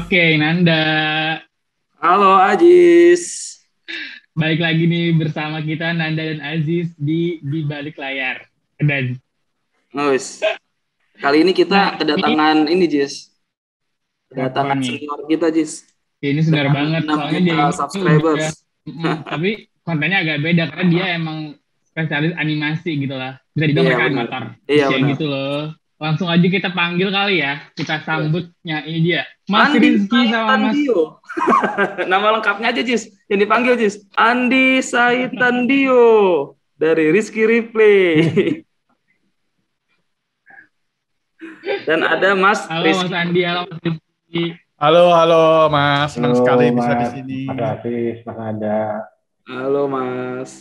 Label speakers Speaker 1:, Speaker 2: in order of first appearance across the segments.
Speaker 1: Oke, Nanda.
Speaker 2: Halo Ajis.
Speaker 1: Balik lagi nih bersama kita Nanda dan Aziz di balik layar. Dan
Speaker 2: Nus. Kali ini
Speaker 1: nah,
Speaker 2: kita
Speaker 1: ini
Speaker 2: kedatangan ini, Jis.
Speaker 1: apa
Speaker 2: Kedatangan
Speaker 1: nih?
Speaker 2: senior kita, Jis.
Speaker 1: Ini sebenarnya
Speaker 2: Dengan
Speaker 1: banget
Speaker 2: 6
Speaker 1: soalnya dia
Speaker 2: juta
Speaker 1: ini tuh udah
Speaker 2: subscribers.
Speaker 1: tapi kontennya agak beda karena dia emang spesialis animasi gitu lah. Bisa dibilang
Speaker 2: Iya,
Speaker 1: mereka
Speaker 2: benar.
Speaker 1: animator.
Speaker 2: Iya,
Speaker 1: Kayak
Speaker 2: benar.
Speaker 1: gitu loh. Langsung aja kita panggil kali ya. Kita
Speaker 2: Iya.
Speaker 1: sambutnya ini dia. Mas
Speaker 2: Andi
Speaker 1: Rizky sama Mas
Speaker 2: Saitandio. Nama lengkapnya aja, Jis. Yang dipanggil, Jis. Andi Saitandio. Dari Rizky Replay. Dan ada Mas
Speaker 1: Halo Mas
Speaker 2: Rizky.
Speaker 1: Andi, halo Mas Rizky.
Speaker 3: Halo, halo Mas,
Speaker 4: Halo
Speaker 3: senang sekali bisa di
Speaker 4: Mas,
Speaker 3: sini.
Speaker 4: Mas Aziz, Mas Anda.
Speaker 2: Halo, Mas.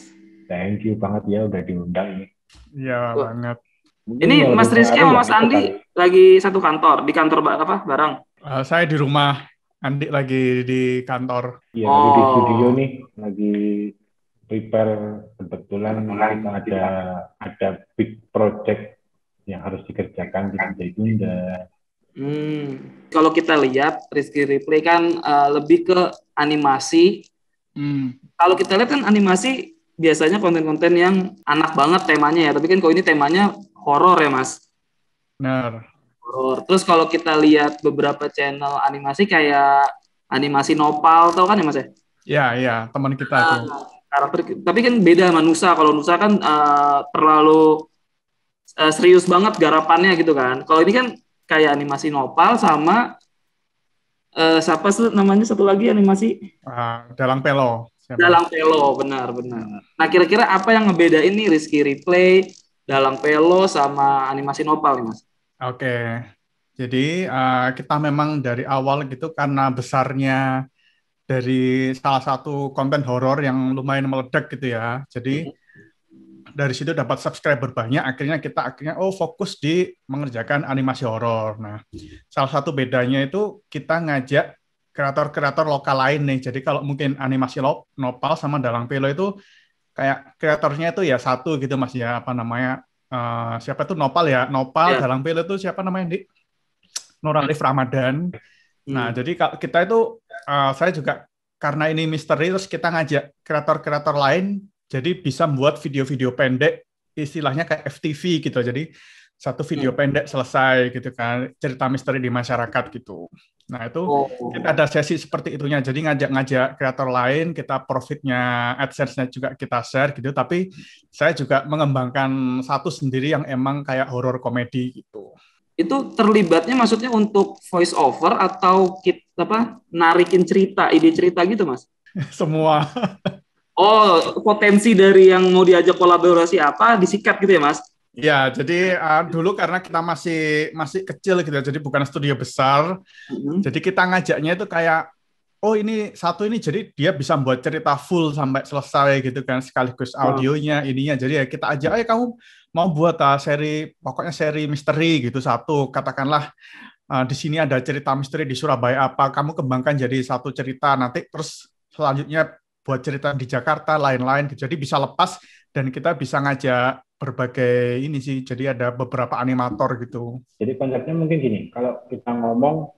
Speaker 4: Thank you banget ya udah diundang ini.
Speaker 3: Iya
Speaker 2: Wah,
Speaker 3: banget.
Speaker 4: Mungkin
Speaker 2: ini
Speaker 4: yang
Speaker 2: Mas
Speaker 4: lebih
Speaker 2: Rizky
Speaker 4: pengaruh
Speaker 2: sama
Speaker 4: yang
Speaker 2: Mas
Speaker 4: itu
Speaker 2: Andi
Speaker 4: kali.
Speaker 2: lagi satu kantor. Di kantor apa? Bareng.
Speaker 3: Saya di rumah, Andi lagi di kantor.
Speaker 4: Iya, lagi di studio
Speaker 2: Oh.
Speaker 4: nih, lagi prepare kebetulan kita ada big project yang harus dikerjakan di Tunda.
Speaker 2: Kalau kita lihat Rizky Replay kan lebih ke animasi.
Speaker 1: Hmm.
Speaker 2: Kalau kita lihat kan animasi biasanya konten-konten yang anak banget temanya ya. Tapi kan kalau ini temanya horor ya, Mas.
Speaker 3: Benar.
Speaker 2: Horor. Terus kalau kita lihat beberapa channel animasi kayak animasi Nopal, tau kan ya, Mas ya?
Speaker 3: Ya, teman kita
Speaker 2: Ah,
Speaker 3: tuh.
Speaker 2: karakter. Tapi kan beda sama Nusa. Kalau Nusa kan terlalu serius banget garapannya gitu kan. Kalau ini kan kayak animasi Nopal sama siapa sih namanya satu lagi animasi
Speaker 3: Dalang Pelo. Siapa?
Speaker 2: Dalang Pelo, benar-benar. Nah, kira-kira apa yang ngebedain nih Rizky Replay, Dalang Pelo sama animasi Nopal nih, Mas?
Speaker 3: Oke, jadi kita memang dari awal gitu karena besarnya dari salah satu konten horor yang lumayan meledak gitu ya. Jadi dari situ dapat subscriber banyak, akhirnya kita fokus di mengerjakan animasi horor. Nah, salah satu bedanya itu kita ngajak kreator-kreator lokal lain nih. Jadi kalau mungkin animasi Nopal sama Dalang Pelo itu kayak kreatornya itu ya satu gitu Mas ya, apa namanya? Siapa tuh Nopal ya? Nopal,
Speaker 2: Ya.
Speaker 3: Dalang Pelo itu siapa namanya, Di? Nuralif Ramadan. Nah,
Speaker 2: Hmm.
Speaker 3: jadi kalau kita itu saya juga karena ini misteri terus kita ngajak kreator-kreator lain jadi bisa membuat video-video pendek istilahnya kayak FTV gitu. Jadi satu video pendek selesai gitu kan, cerita misteri di masyarakat gitu. Nah, itu
Speaker 2: Oh.
Speaker 3: kita ada sesi seperti itunya. Jadi ngajak-ngajak kreator lain, kita profitnya AdSense-nya juga kita share gitu, tapi saya juga mengembangkan satu sendiri yang emang kayak horor komedi gitu.
Speaker 2: Itu terlibatnya maksudnya untuk voice over atau narikin cerita, ide cerita gitu, Mas?
Speaker 3: Semua.
Speaker 2: Oh, potensi dari yang mau diajak kolaborasi apa disikat gitu ya, Mas?
Speaker 3: Ya, jadi dulu karena kita masih kecil gitu, jadi bukan studio besar. Jadi kita ngajaknya itu kayak, oh ini satu ini, jadi dia bisa membuat cerita full sampai selesai gitu kan, sekaligus audionya, ininya. Jadi ya kita ajak, ayo kamu mau buat pokoknya seri misteri gitu satu, katakanlah di sini ada cerita misteri di Surabaya apa, kamu kembangkan jadi satu cerita, nanti terus selanjutnya buat cerita di Jakarta, lain-lain gitu. Jadi bisa lepas dan kita bisa ngajak berbagai ini sih, jadi ada beberapa animator gitu.
Speaker 4: Jadi konsepnya mungkin gini, kalau kita ngomong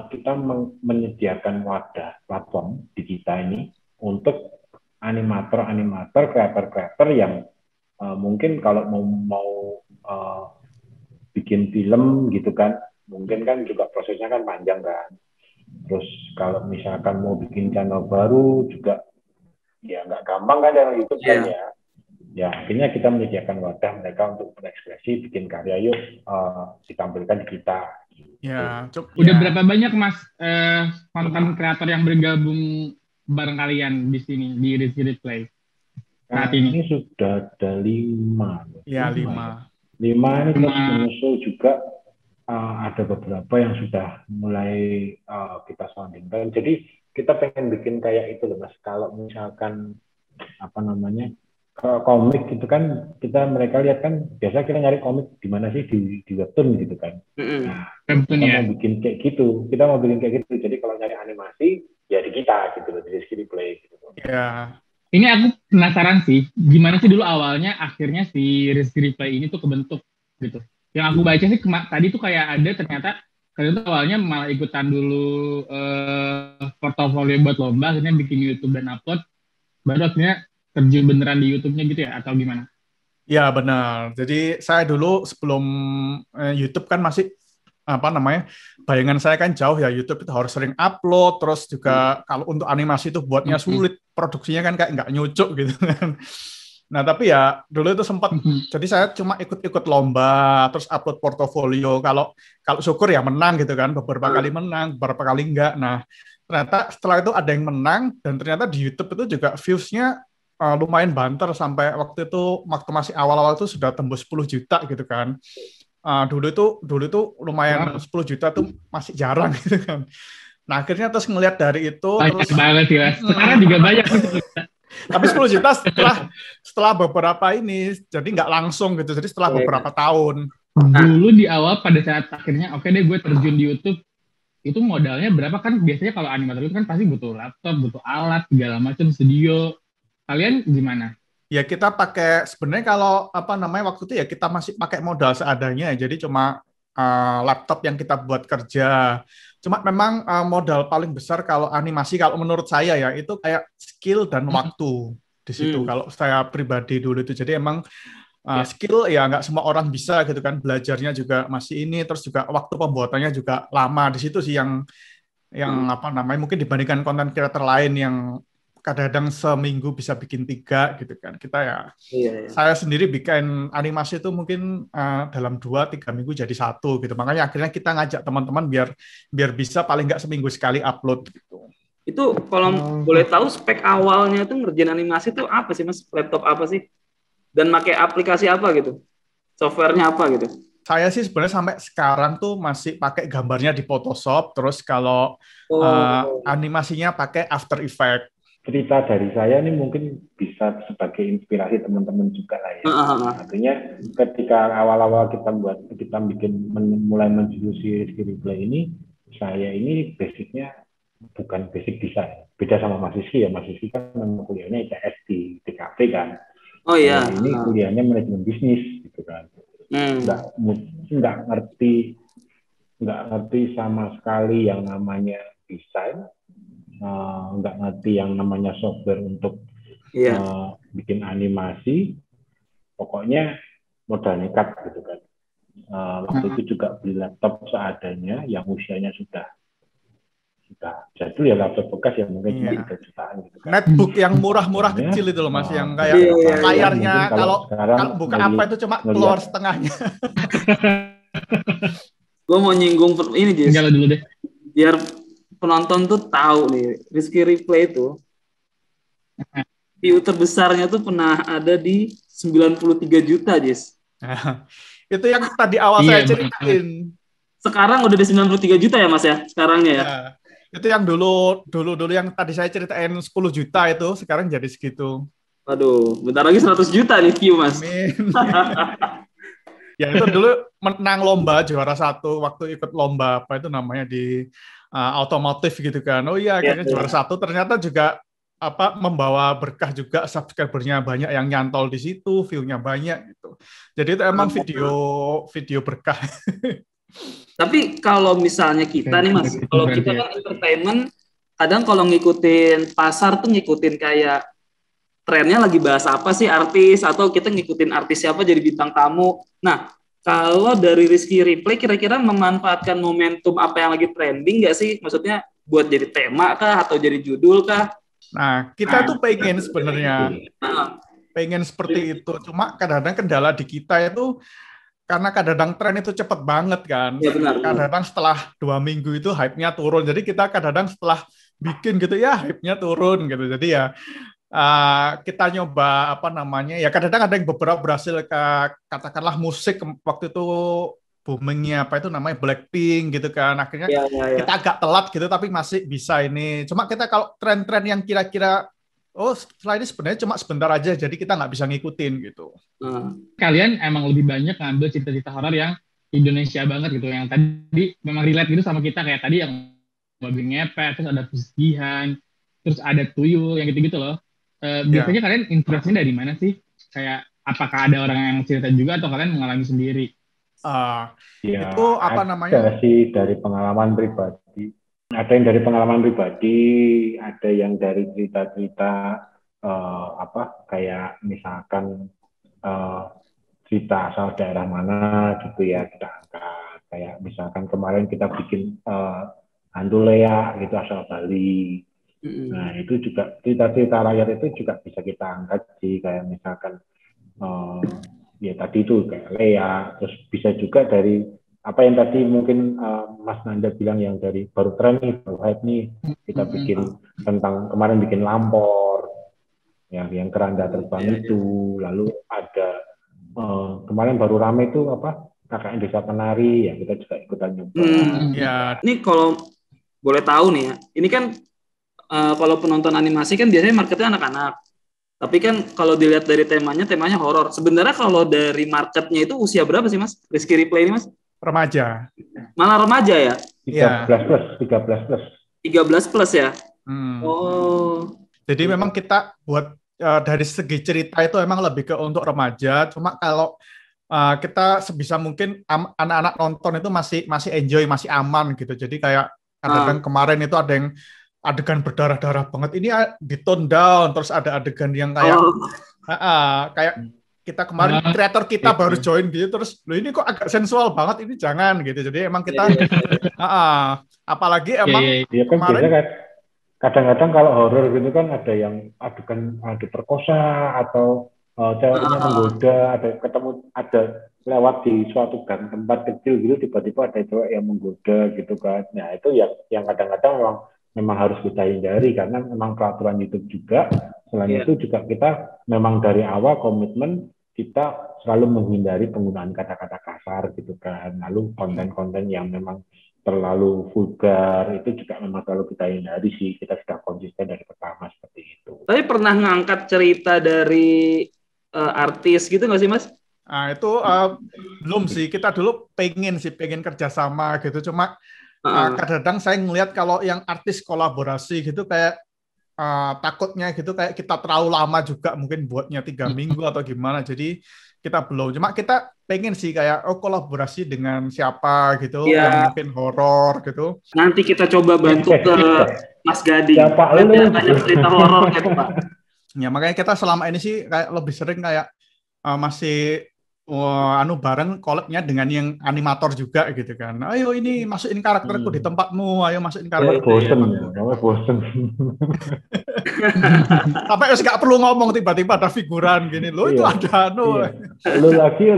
Speaker 4: kita menyediakan wadah platform di kita ini untuk animator-animator, kreator-kreator yang mungkin kalau mau bikin film gitu kan, mungkin kan juga prosesnya kan panjang kan. Terus kalau misalkan mau bikin channel baru juga ya nggak gampang kan channel YouTube kan ya. Ya akhirnya kita menyediakan wadah mereka untuk berekspresi, bikin karya, yuk ditampilkan di kita.
Speaker 3: Ya,
Speaker 1: Udah berapa banyak Mas konten kreator yang bergabung bareng kalian di sini di Rizky Replay saat ini?
Speaker 4: Ini sudah ada 5.
Speaker 3: Ya, 5.
Speaker 4: 5 ini terus menyusul juga ada beberapa yang sudah mulai kita soundingkan. Jadi kita pengen bikin kayak itu loh Mas. Kalau misalkan apa namanya komik gitu kan, mereka lihat kan biasa kita nyari komik di mana sih di webtoon gitu kan. Nah, kita mau bikin kayak gitu. Jadi kalau nyari animasi ya di kita gitu loh, di Rizky Replay gitu.
Speaker 3: Ya.
Speaker 1: Ini aku penasaran sih, gimana sih dulu awalnya akhirnya si Rizky Replay ini tuh kebentuk gitu. Yang aku baca sih tadi tuh kayak ada ternyata kalian tuh awalnya malah ikutan dulu portofolio buat lomba, akhirnya bikin YouTube dan upload, baru akhirnya terjun beneran di YouTube-nya gitu ya, atau gimana?
Speaker 3: Ya benar. Jadi saya dulu sebelum YouTube kan masih apa namanya, bayangan saya kan jauh ya, YouTube itu harus sering upload, terus juga kalau untuk animasi itu buatnya sulit, produksinya kan kayak nggak nyucuk gitu kan. Nah tapi ya dulu itu sempat, jadi saya cuma ikut-ikut lomba, terus upload portofolio. Kalau kalau syukur ya menang gitu kan, beberapa kali menang, beberapa kali enggak. Nah ternyata setelah itu ada yang menang, dan ternyata di YouTube itu juga views-nya lumayan banter, sampai waktu itu waktu masih awal-awal itu sudah tembus 10 juta gitu kan. Dulu itu lumayan, 10 juta tuh masih jarang gitu kan. Nah akhirnya terus ngelihat dari itu,
Speaker 1: Banyak
Speaker 3: terus
Speaker 1: banget sih, Mas. Sekarang juga banyak sih.
Speaker 3: tapi 10 juta setelah beberapa ini, jadi nggak langsung gitu, jadi setelah beberapa tahun.
Speaker 1: Dulu di awal pada saat akhirnya oke deh gue terjun di YouTube, itu modalnya berapa? Kan biasanya kalau animator itu kan pasti butuh laptop, butuh alat segala macam, studio. Kalian gimana?
Speaker 3: Ya kita pakai, sebenarnya kalau apa namanya waktu itu ya kita masih pakai modal seadanya, jadi cuma laptop yang kita buat kerja. Cuma memang modal paling besar kalau animasi, kalau menurut saya ya, itu kayak skill dan waktu di situ. Kalau saya pribadi dulu itu, jadi emang skill ya nggak semua orang bisa gitu kan, belajarnya juga masih ini, terus juga waktu pembuatannya juga lama. Di situ sih yang apa namanya, mungkin dibandingkan konten creator lain yang kadang-kadang seminggu bisa bikin 3 gitu kan. Kita ya, saya sendiri bikin animasi itu mungkin dalam 2-3 minggu jadi 1 gitu. Makanya akhirnya kita ngajak teman-teman biar bisa paling nggak seminggu sekali upload gitu.
Speaker 2: Itu kalau boleh tahu spek awalnya itu ngerjain animasi itu apa sih Mas? Laptop apa sih? Dan pakai aplikasi apa gitu? Softwarenya apa gitu?
Speaker 3: Saya sih sebenarnya sampai sekarang tuh masih pakai gambarnya di Photoshop, terus kalau animasinya pakai After Effects.
Speaker 4: Cerita dari saya ini mungkin bisa sebagai inspirasi teman-teman juga lah ya. Artinya ketika awal-awal kita mulai menjulusi Rizky Replay ini, saya ini basicnya bukan basic desain. Beda sama Mas Rizky ya. Mas Rizky kan memang kuliahnya ITS di TKP kan.
Speaker 2: Oh iya.
Speaker 4: Ini kuliahnya manajemen bisnis gitu kan. Nggak ngerti sama sekali yang namanya desain. Nggak ngerti yang namanya software untuk bikin animasi, pokoknya modal nekat gitu kan. Waktu itu juga beli laptop seadanya yang usianya sudah jadul ya, laptop bekas yang mungkin cuma 3 jutaan gitu kan.
Speaker 3: Netbook yang murah-murah kecil itu loh Mas, yang kayak layarnya kalau buka apa itu cuma keluar setengahnya.
Speaker 2: Gue mau nyinggung ini Jis.
Speaker 1: Tinggal dulu deh.
Speaker 2: Biar penonton tuh tahu nih, Rizky Replay itu view terbesarnya tuh pernah ada di 93 juta, Jis.
Speaker 3: Itu yang tadi awal saya ceritain.
Speaker 2: Sekarang udah di 93 juta ya, Mas ya? Sekarangnya ya.
Speaker 3: Itu yang dulu yang tadi saya ceritain 10 juta itu, sekarang jadi segitu.
Speaker 2: Waduh, bentar lagi 100 juta nih view, Mas.
Speaker 3: Amin. Ya itu dulu menang lomba, juara 1 waktu ikut lomba apa itu namanya di otomotif gitu kan. Oh iya, akhirnya juara 1, ternyata juga membawa berkah juga, subscribernya banyak yang nyantol di situ, view-nya banyak gitu. Jadi itu emang video berkah.
Speaker 2: Tapi kalau misalnya kita nih Mas, kalau kita kan entertainment, kadang kalau ngikutin pasar tuh ngikutin kayak trennya lagi bahas apa sih artis, atau kita ngikutin artis siapa jadi bintang tamu. Nah, kalau dari Rizky Replay kira-kira memanfaatkan momentum apa yang lagi trending nggak sih? Maksudnya buat jadi tema kah atau jadi judul kah?
Speaker 3: Nah, kita tuh pengen sebenarnya pengen seperti itu. Cuma kadang-kadang kendala di kita itu karena kadang-kadang tren itu cepet banget kan.
Speaker 2: Ya, benar.
Speaker 3: Kadang-kadang setelah 2 minggu itu hype-nya turun. Jadi kita kadang-kadang setelah bikin gitu ya hype-nya turun gitu. Jadi ya kita nyoba apa namanya ya, kadang-kadang ada yang beberapa berhasil, katakanlah musik waktu itu boomingnya apa itu namanya Blackpink gitu kan, akhirnya kita agak telat gitu tapi masih bisa ini. Cuma kita kalau tren-tren yang kira-kira setelah ini sebenarnya cuma sebentar aja, jadi kita nggak bisa ngikutin gitu.
Speaker 1: Kalian emang lebih banyak ngambil cerita-cerita horor yang Indonesia banget gitu, yang tadi memang relate gitu sama kita, kayak tadi yang mobil ngepet, terus ada pesugihan, terus ada tuyul, yang gitu-gitu loh. Biasanya kalian inspirasinya dari mana sih? Kayak apakah ada orang yang cerita juga atau kalian mengalami sendiri?
Speaker 3: Itu apa namanya?
Speaker 4: Ada sih dari pengalaman pribadi. Ada yang dari pengalaman pribadi, ada yang dari cerita-cerita kayak misalkan cerita asal daerah mana gitu ya kita angkat. Kayak misalkan kemarin kita bikin hantu leak gitu asal Bali. Nah itu juga cerita-cerita rakyat itu juga bisa kita angkat sih, kayak misalkan ya tadi itu kayak Lea, terus bisa juga dari apa yang tadi mungkin Mas Nanda bilang yang dari baru tren nih, baru hype nih, kita bikin tentang kemarin bikin Lampor, yang keranda terbang itu, lalu ada kemarin baru rame itu apa KKN Desa Penari, ya kita juga ikutan nyoba.
Speaker 2: Ini kalau boleh tahu nih ya, ini kan kalau penonton animasi kan biasanya marketnya anak-anak. Tapi kan kalau dilihat dari temanya horor. Sebenarnya kalau dari marketnya itu usia berapa sih Mas? Rizky Replay ini Mas?
Speaker 3: Remaja.
Speaker 2: Malah remaja ya?
Speaker 4: 13 plus ya?
Speaker 3: Jadi memang kita buat dari segi cerita itu emang lebih ke untuk remaja. Cuma kalau kita sebisa mungkin anak-anak nonton itu masih enjoy, masih aman gitu. Jadi kayak kadang-kadang kemarin itu ada yang adegan berdarah-darah banget, ini di tone down, terus ada adegan yang kayak kayak kita kemarin kreator kita baru join gitu, terus loh ini kok agak sensual banget, ini jangan gitu. Jadi emang kita apalagi emang
Speaker 4: kemarin kan kadang-kadang kalau horor gitu kan ada yang adegan diperkosa atau ceweknya menggoda, ada lewat di suatu gang tempat kecil gitu, tiba-tiba ada cewek yang menggoda gitu kan. Nah itu yang kadang-kadang memang harus kita hindari karena memang peraturan YouTube juga. Selain itu juga kita memang dari awal komitmen kita selalu menghindari penggunaan kata-kata kasar gitu kan. Lalu konten-konten yang memang terlalu vulgar itu juga memang selalu kita hindari sih. Kita sudah konsisten dari pertama seperti itu.
Speaker 2: Tapi pernah ngangkat cerita dari artis gitu nggak sih Mas?
Speaker 3: Nah itu belum sih. Kita dulu pengen kerjasama gitu. Cuma kadang-kadang saya ngelihat kalau yang artis kolaborasi gitu kayak takutnya gitu kayak kita terlalu lama juga mungkin buatnya 3 minggu atau gimana, jadi kita belum. Cuma kita pengen sih kayak kolaborasi dengan siapa gitu yang mungkin horor gitu.
Speaker 2: Nanti kita coba bantu ke Mas Gading.
Speaker 4: Siapa lu?
Speaker 2: Banyak cerita horor gitu Pak.
Speaker 3: Ya makanya kita selama ini sih kayak lebih sering kayak masih bareng collab-nya dengan yang animator juga gitu kan. Ayo ini masukin karakterku di tempatmu, ayo masukin karakterku.
Speaker 4: Bosen.
Speaker 3: Sampai nggak perlu ngomong, tiba-tiba ada figuran gini, lo itu ada
Speaker 4: Lu lagi.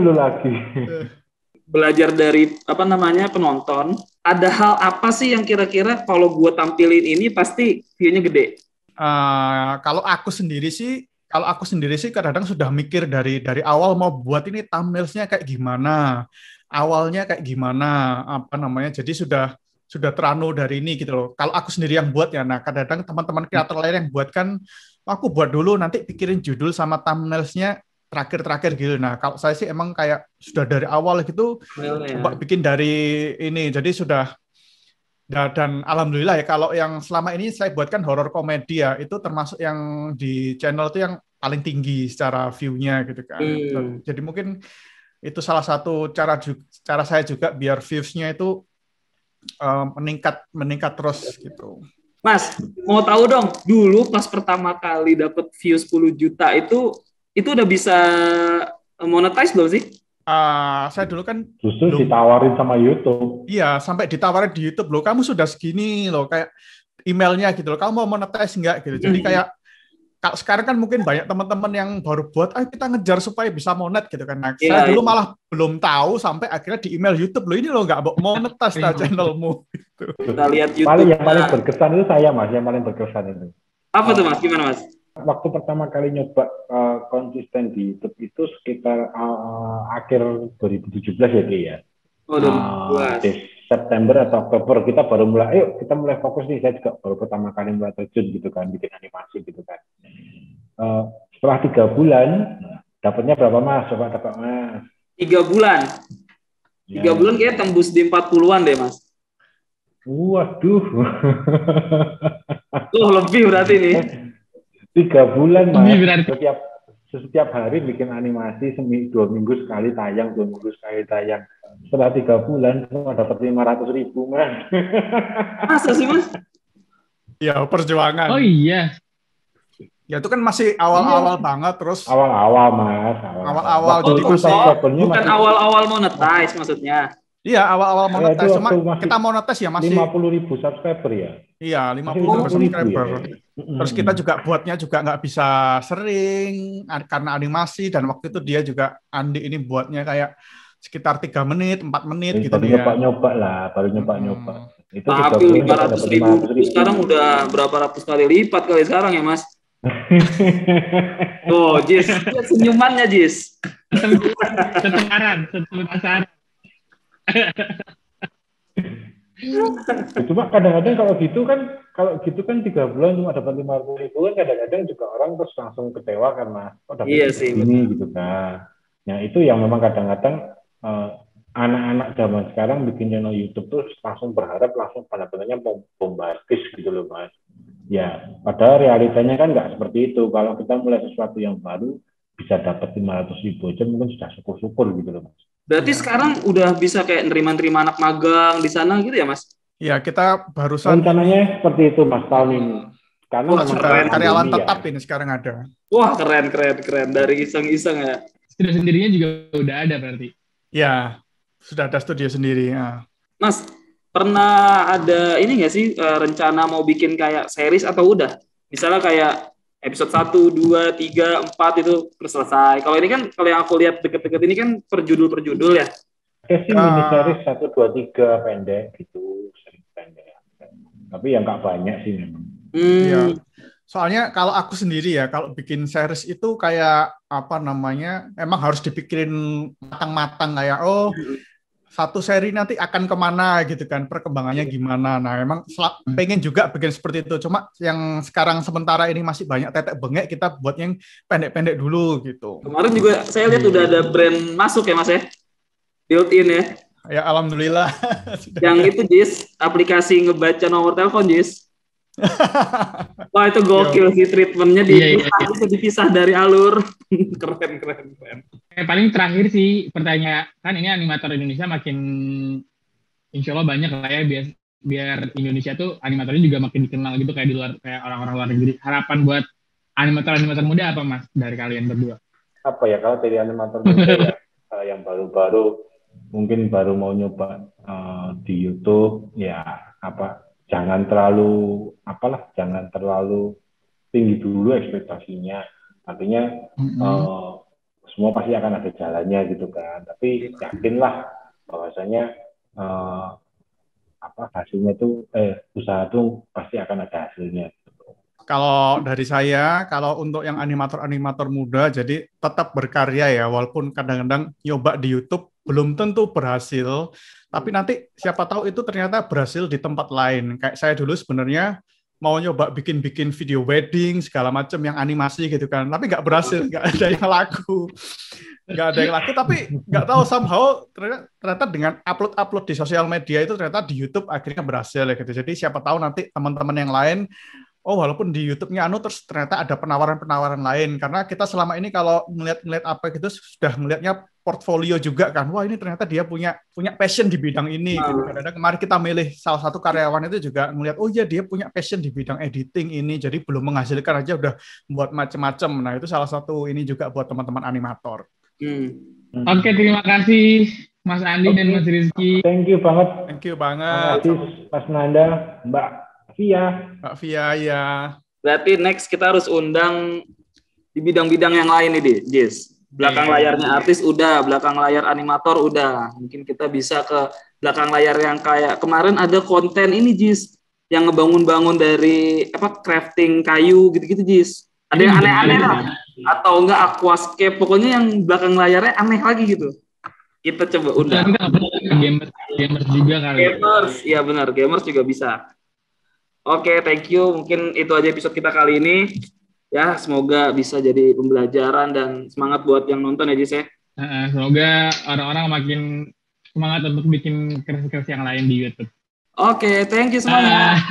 Speaker 2: Belajar dari penonton, ada hal apa sih yang kira-kira kalau gue tampilin ini pasti view-nya gede?
Speaker 3: Kalau aku sendiri sih kadang-kadang sudah mikir dari awal mau buat ini thumbnails-nya kayak gimana, awalnya kayak gimana, jadi sudah teranu dari ini gitu loh. Kalau aku sendiri yang buat ya, nah kadang-kadang teman-teman kreator lain yang buat kan, aku buat dulu nanti pikirin judul sama thumbnails-nya terakhir gitu. Nah kalau saya sih emang kayak sudah dari awal gitu coba bikin dari ini, jadi sudah. Dan alhamdulillah ya kalau yang selama ini saya buatkan horor komedi ya, itu termasuk yang di channel itu yang paling tinggi secara view-nya gitu kan. Jadi mungkin itu salah satu cara saya juga biar views-nya itu meningkat terus gitu.
Speaker 2: Mas, mau tahu dong, dulu pas pertama kali dapat view 10 juta itu udah bisa monetize belum sih?
Speaker 3: Saya dulu kan
Speaker 4: justru ditawarin sama YouTube.
Speaker 3: Iya, sampai ditawarin di YouTube loh. Kamu sudah segini loh, kayak emailnya gitu loh. Kamu mau monetize nggak gitu? Jadi kayak kalau sekarang kan mungkin banyak teman-teman yang baru buat, kita ngejar supaya bisa monet gitu kan. Nah, saya dulu malah belum tahu sampai akhirnya di email YouTube loh, ini loh nggak mau monetize channelmu. Gitu.
Speaker 2: Kita lihat YouTube.
Speaker 4: Yang paling berkesan itu saya Mas, yang paling berkesan itu.
Speaker 2: Apa tuh Mas? Gimana Mas?
Speaker 4: Waktu pertama kali nyoba konsisten di YouTube itu sekitar akhir 2017 ya dia ya. 2017. September atau Oktober kita baru mulai, kita mulai fokus nih, saya juga baru pertama kali mulai terjun gitu kan, bikin animasi gitu kan. Setelah 3 bulan, dapatnya berapa Mas? Coba dapat Mas.
Speaker 2: 3 bulan? 3 bulan kayaknya tembus di 40-an deh Mas.
Speaker 4: Waduh.
Speaker 2: Lebih berarti nih.
Speaker 4: 3 bulan Mas, setiap hari bikin animasi 2 minggu sekali tayang, 2 minggu sekali tayang. Setelah 3 bulan cuma dapat 500.000 man.
Speaker 2: Masa sih Mas?
Speaker 3: Ya perjuangan.
Speaker 1: Oh iya.
Speaker 3: Ya itu kan masih awal-awal banget terus.
Speaker 4: Awal-awal Mas.
Speaker 3: Awal-awal
Speaker 4: jadi
Speaker 2: bukan awal-awal monetize maksudnya.
Speaker 3: Iya awal-awal monetize, cuma kita monetize ya masih
Speaker 4: 50.000 subscriber ya.
Speaker 3: Iya 50.000 subscriber.
Speaker 4: Ya.
Speaker 3: Terus kita juga buatnya juga nggak bisa sering karena animasi, dan waktu itu dia juga Andi ini buatnya kayak sekitar 3 menit, 4 menit gitu
Speaker 4: dia.
Speaker 3: Baru
Speaker 4: nyoba. Itu
Speaker 2: tapi 500.000 sekarang udah berapa ratus kali lipat kali sekarang ya Mas? Oh Jis, senyumannya Jis.
Speaker 1: Setengah
Speaker 4: Cuma kadang-kadang kalau gitu kan 3 bulan cuma dapat 50.000 kan, kadang-kadang juga orang terus langsung kecewa karena dapat ini gitu kan. Nah itu yang memang kadang-kadang anak-anak zaman sekarang bikin channel YouTube tuh langsung berharap langsung benar-benarnya bombastis gitu loh Mas. Ya padahal realitanya kan nggak seperti itu. Kalau kita mulai sesuatu yang baru bisa dapat 500.000 aja mungkin sudah syukur-syukur gitu loh Mas.
Speaker 2: Berarti sekarang udah bisa kayak nerima-nerima anak magang di sana gitu ya Mas?
Speaker 3: Ya kita barusan
Speaker 4: rencananya seperti itu Mas tahun ini. Karena
Speaker 3: karyawan tetap ini sekarang ada.
Speaker 2: Wah keren dari iseng-iseng ya.
Speaker 1: Studio sendirinya juga udah ada berarti.
Speaker 3: Ya sudah ada studio sendiri ya.
Speaker 2: Mas pernah ada ini nggak sih rencana mau bikin kayak series atau udah? Misalnya kayak episode 1, 2, 3, 4 itu selesai. Kalau ini kan, kalau yang aku lihat deket-deket ini kan per judul ya.
Speaker 4: Sih mini series 1, 2, 3 pendek gitu, sering pendek. Tapi yang nggak banyak sih memang.
Speaker 3: Ya. Soalnya kalau aku sendiri ya, kalau bikin series itu kayak apa namanya, emang harus dipikirin matang-matang kayak satu seri nanti akan kemana gitu kan, perkembangannya gimana. Nah emang pengen juga bikin seperti itu, cuma yang sekarang sementara ini masih banyak tetek bengek, kita buat yang pendek-pendek dulu gitu.
Speaker 2: Kemarin juga saya lihat udah ada brand masuk ya Mas ya, built-in ya.
Speaker 3: Ya alhamdulillah.
Speaker 2: Yang itu Jis, aplikasi ngebaca nomor telepon Jis. Wah itu gokil sih treatmentnya dipisah dari alur. keren.
Speaker 1: Paling terakhir sih pertanyaan, kan ini animator Indonesia makin insya Allah banyak lah ya, biar Indonesia tuh animatornya juga makin dikenal gitu kayak di luar, kayak orang-orang luar negeri. Harapan buat animator muda apa Mas dari kalian berdua?
Speaker 4: Apa ya kalau dari animator muda ya, yang baru-baru mungkin baru mau nyoba di YouTube ya jangan terlalu tinggi dulu ekspektasinya. Artinya semua pasti akan ada jalannya gitu kan. Tapi yakinlah bahwasanya hasilnya tuh usaha tuh pasti akan ada hasilnya.
Speaker 3: Kalau dari saya, kalau untuk yang animator-animator muda, jadi tetap berkarya ya, walaupun kadang-kadang nyoba di YouTube belum tentu berhasil, tapi nanti siapa tahu itu ternyata berhasil di tempat lain. Kayak saya dulu sebenarnya mau nyoba bikin video wedding segala macam yang animasi gitu kan, tapi nggak berhasil, nggak ada yang laku, tapi nggak tahu somehow ternyata dengan upload di sosial media itu ternyata di YouTube akhirnya berhasil ya gitu. Jadi siapa tahu nanti teman-teman yang lain, walaupun di YouTube-nya terus ternyata ada penawaran-penawaran lain, karena kita selama ini kalau ngeliat apa gitu sudah ngelihatnya portfolio juga kan, wah ini ternyata dia punya passion di bidang ini gitu. Kadang-kadang kemarin kita milih salah satu karyawan itu juga ngelihat dia punya passion di bidang editing ini, jadi belum menghasilkan aja udah buat macam-macam. Nah itu salah satu ini juga buat teman-teman animator.
Speaker 1: Oke, terima kasih Mas Andi dan Mas Rizky.
Speaker 4: Thank you banget.
Speaker 3: Terima kasih
Speaker 4: Mas Nanda, Mbak Via
Speaker 3: ya.
Speaker 2: Berarti next kita harus undang di bidang-bidang yang lain nih, Jis. Belakang layarnya artis udah, belakang layar animator udah. Mungkin kita bisa ke belakang layar yang kayak kemarin ada konten ini, Jis, yang ngebangun-bangun dari crafting kayu gitu-gitu, Jis. Ada yang aneh-aneh lah. Atau enggak aquascape, pokoknya yang belakang layarnya aneh lagi gitu. Kita coba undang.
Speaker 1: Gamers juga kali.
Speaker 2: Gamers, iya benar, gamers juga bisa. Oke, thank you. Mungkin itu aja episode kita kali ini. Ya, semoga bisa jadi pembelajaran dan semangat buat yang nonton ya, Jis ya.
Speaker 1: Semoga orang-orang makin semangat untuk bikin kreasi-kreasi yang lain di YouTube.
Speaker 2: Oke, thank you semuanya.